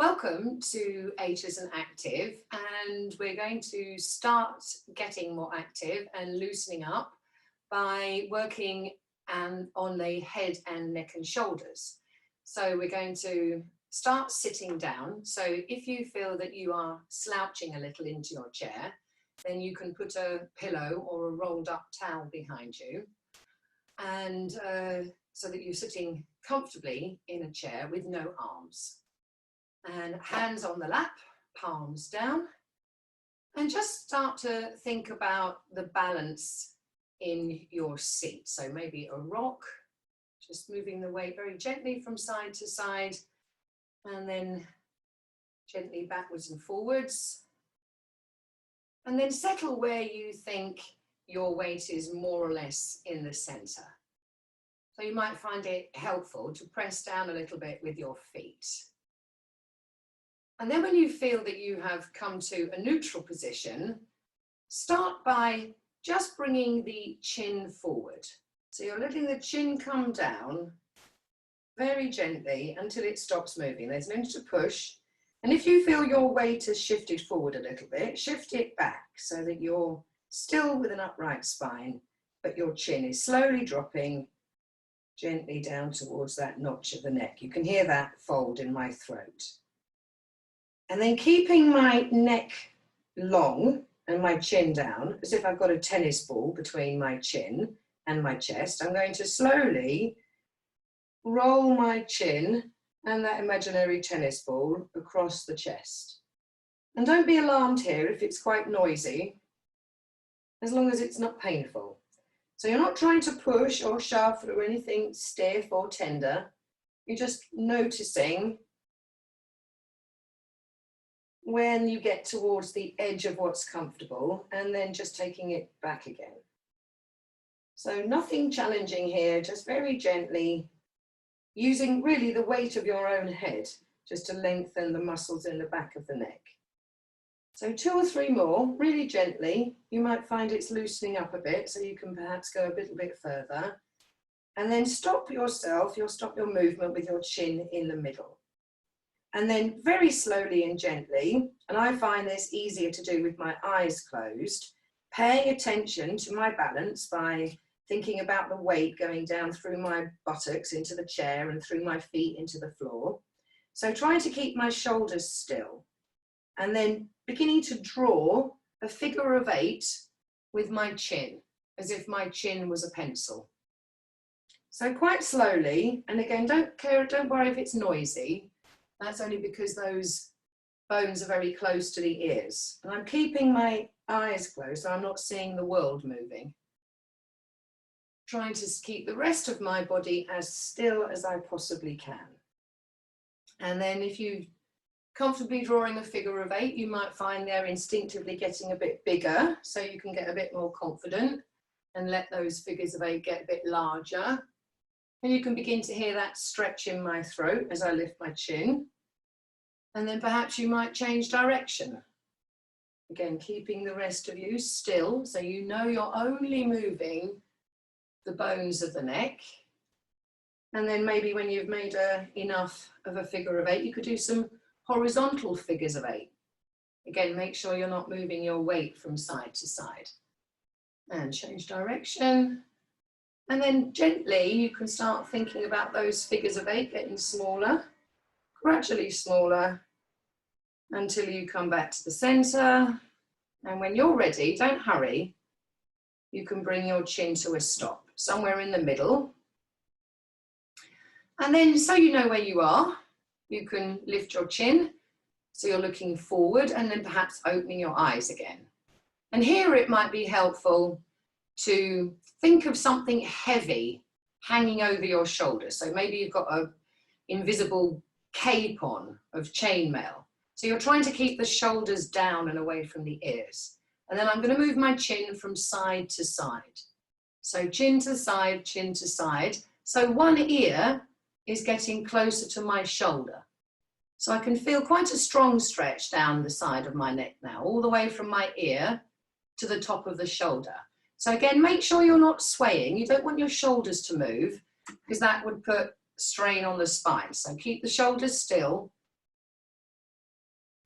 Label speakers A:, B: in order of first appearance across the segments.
A: Welcome to Ages and Active, and we're going to start getting more active and loosening up by working on the head and neck and shoulders. So we're going to start sitting down. So if you feel that you are slouching a little into your chair, then you can put a pillow or a rolled up towel behind you, and so that you're sitting comfortably in a chair with no arms. And hands on the lap, palms down, and just start to think about the balance in your seat. So maybe a rock, just moving the weight very gently from side to side, and then gently backwards and forwards. And then settle where you think your weight is more or less in the center. So you might find it helpful to press down a little bit with your feet. And then when you feel that you have come to a neutral position, start by just bringing the chin forward. So you're letting the chin come down very gently until it stops moving. There's no need to push. And if you feel your weight has shifted forward a little bit, shift it back so that you're still with an upright spine, but your chin is slowly dropping gently down towards that notch of the neck. You can hear that fold in my throat. And then keeping my neck long and my chin down, as if I've got a tennis ball between my chin and my chest, I'm going to slowly roll my chin and that imaginary tennis ball across the chest. And don't be alarmed here if it's quite noisy, as long as it's not painful. So you're not trying to push or shove or anything stiff or tender. You're just noticing when you get towards the edge of what's comfortable, and then just taking it back again. So nothing challenging here, just very gently, using really the weight of your own head, just to lengthen the muscles in the back of the neck. So 2 or 3 more, really gently. You might find it's loosening up a bit, so you can perhaps go a little bit further. And then stop yourself, you'll stop your movement with your chin in the middle. And then very slowly and gently, and I find this easier to do with my eyes closed, paying attention to my balance by thinking about the weight going down through my buttocks into the chair and through my feet into the floor. So trying to keep my shoulders still, and then beginning to draw a figure of 8 with my chin, as if my chin was a pencil. So quite slowly, and again, don't worry if it's noisy. That's only because those bones are very close to the ears. And I'm keeping my eyes closed, so I'm not seeing the world moving. Trying to keep the rest of my body as still as I possibly can. And then if you're comfortably drawing a figure of 8, you might find they're instinctively getting a bit bigger, so you can get a bit more confident and let those figures of 8 get a bit larger. And you can begin to hear that stretch in my throat as I lift my chin. And then perhaps you might change direction. Again, keeping the rest of you still, so you know you're only moving the bones of the neck. And then maybe when you've made enough of a figure of 8, you could do some horizontal figures of 8. Again, make sure you're not moving your weight from side to side. And change direction. And then gently, you can start thinking about those figures of 8 getting smaller, gradually smaller, until you come back to the center. And when you're ready, don't hurry. You can bring your chin to a stop, somewhere in the middle. And then, so you know where you are, you can lift your chin, so you're looking forward, and then perhaps opening your eyes again. And here it might be helpful to think of something heavy hanging over your shoulders. So maybe you've got an invisible cape on of chainmail. So you're trying to keep the shoulders down and away from the ears. And then I'm going to move my chin from side to side. So chin to side, chin to side. So one ear is getting closer to my shoulder. So I can feel quite a strong stretch down the side of my neck now, all the way from my ear to the top of the shoulder. So again, make sure you're not swaying. You don't want your shoulders to move, because that would put strain on the spine. So keep the shoulders still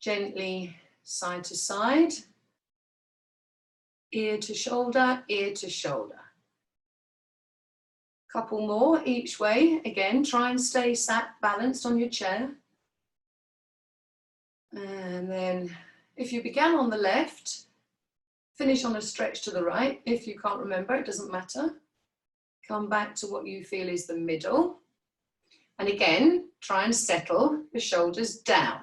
A: Gently side to side, ear to shoulder, ear to shoulder. Couple more each way. Again, try and stay sat balanced on your chair. And then if you began on the left, finish on a stretch to the right. If you can't remember, it doesn't matter. Come back to what you feel is the middle. And again, try and settle the shoulders down.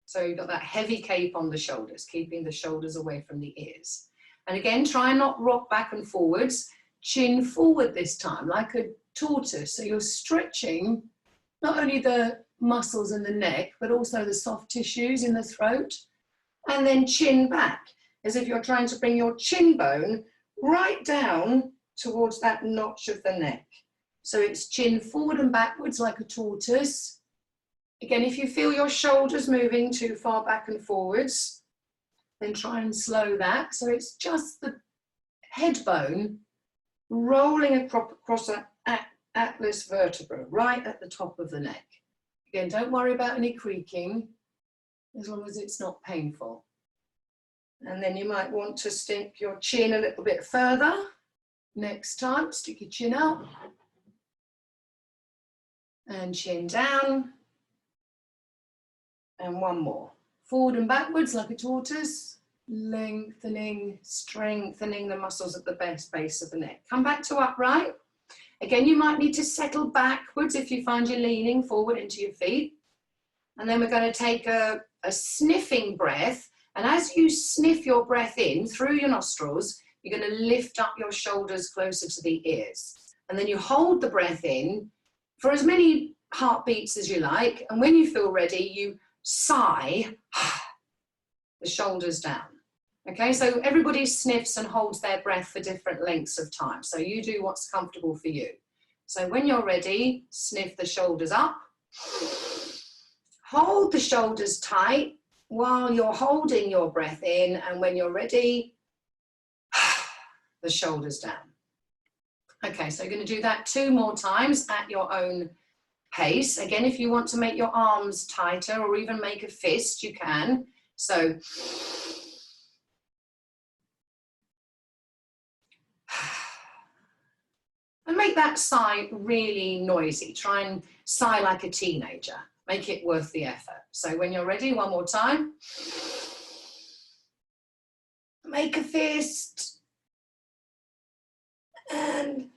A: So you've got that heavy cape on the shoulders, keeping the shoulders away from the ears. And again, try and not rock back and forwards. Chin forward this time, like a tortoise. So you're stretching not only the muscles in the neck, but also the soft tissues in the throat. And then chin back, as if you're trying to bring your chin bone right down towards that notch of the neck. So it's chin forward and backwards like a tortoise. Again, if you feel your shoulders moving too far back and forwards, then try and slow that. So it's just the head bone rolling across that atlas vertebra, right at the top of the neck. Again, don't worry about any creaking, as long as it's not painful. And then you might want to stick your chin a little bit further. Next time, stick your chin out. And chin down. And one more. Forward and backwards like a tortoise. Lengthening, strengthening the muscles at the base of the neck. Come back to upright. Again, you might need to settle backwards if you find you're leaning forward into your feet. And then we're going to take a sniffing breath. And as you sniff your breath in through your nostrils, you're going to lift up your shoulders closer to the ears. And then you hold the breath in for as many heartbeats as you like. And when you feel ready, you sigh the shoulders down. Okay, so everybody sniffs and holds their breath for different lengths of time. So you do what's comfortable for you. So when you're ready, sniff the shoulders up. Hold the shoulders tight while you're holding your breath in. And when you're ready, the shoulders down. Okay, so you're going to do that 2 more times at your own pace. Again, if you want to make your arms tighter or even make a fist, you can. So and make that sigh really noisy. Try and sigh like a teenager. Make it worth the effort. So when you're ready, one more time. Make a fist. And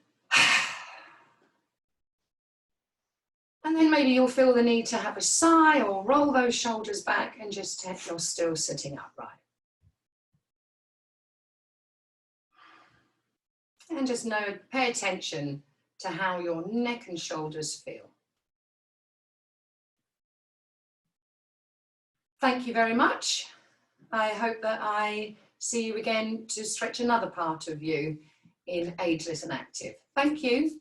A: then maybe you'll feel the need to have a sigh or roll those shoulders back and just check you're still sitting upright. And just pay attention to how your neck and shoulders feel. Thank you very much. I hope that I see you again to stretch another part of you in Ageless and Active. Thank you.